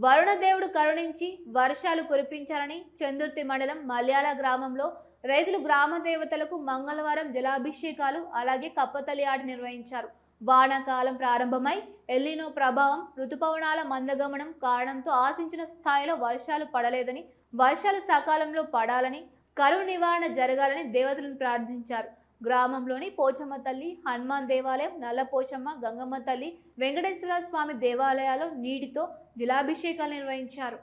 వరుణదేవుడు కరుణించి వర్షాలు కురిపించాలని చందుర్తి మండలం మల్యాల గ్రామంలో రైతులు గ్రామ దేవతలకు మంగళవారం జలాభిషేకాలు అలాగే కప్పతలి ఆట నిర్వహించారు. వానాకాలం ప్రారంభమై ఎల్లినో ప్రభావం ఋతుపవనాల మందగమనం కారణంతో ఆశించిన స్థాయిలో వర్షాలు పడలేదని, వర్షాలు సకాలంలో పడాలని, కరువు నివారణ జరగాలని దేవతలను ప్రార్థించారు. గ్రామంలోని పోచమ్మ తల్లి, హనుమాన్ దేవాలయం, నల్లపోచమ్మ, గంగమ్మ తల్లి, వెంకటేశ్వర స్వామి దేవాలయాల్లో నీటితో జలాభిషేకాలు నిర్వహించారు.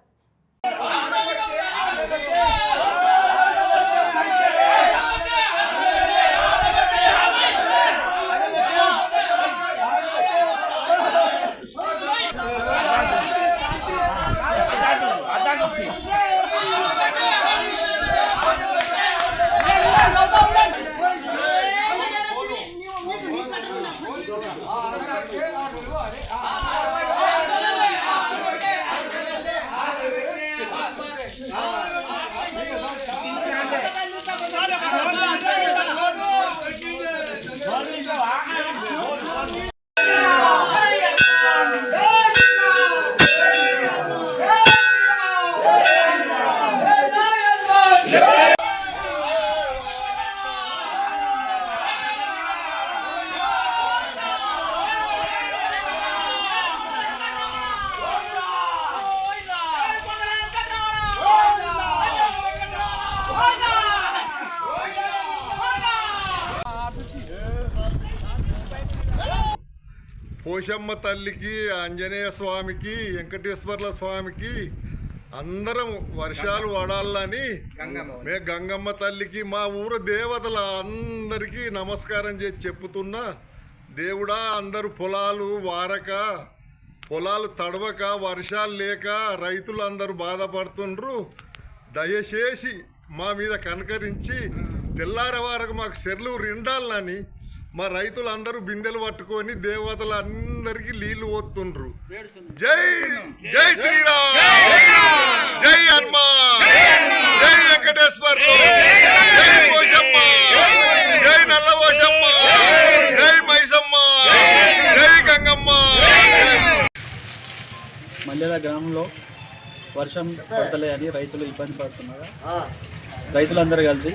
పోషమ్మ తల్లికి, ఆంజనేయ స్వామికి, వెంకటేశ్వర్ల స్వామికి అందరం వర్షాలు పడాలని మే గంగమ్మ తల్లికి, మా ఊరు దేవతల అందరికీ నమస్కారం చేసి చెప్పుతున్నా. దేవుడా, అందరూ పొలాలు వారక, పొలాలు తడవక, వర్షాలు లేక రైతులు అందరూ బాధపడుతుండ్రు. దయచేసి మా మీద కనకరించి తెల్లార వరకు మాకు చెర్లు నిండాలని మా రైతులందరూ బిందెలు పట్టుకొని దేవతలు అందరికీ నీళ్లు పోతుండ్రు. జై జై శ్రీరామ్, జై హనుమాన్, జై వెంకటేశ్వర, జై పోషమ్మ, జై నల్లపోషమ్మ, జై మైసమ్మ, జై గంగమ్మ. మల్యాల గ్రామంలో వర్షం పడతలే అని రైతులు ఇబ్బంది పడుతున్నారు. రైతులందరూ కలిసి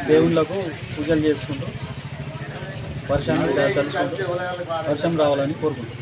దేవుళ్ళకు పూజలు చేసుకుంటూ వర్షాన్ని తలుచుకుంటూ వర్షం రావాలని కోరుకుంటున్నాం.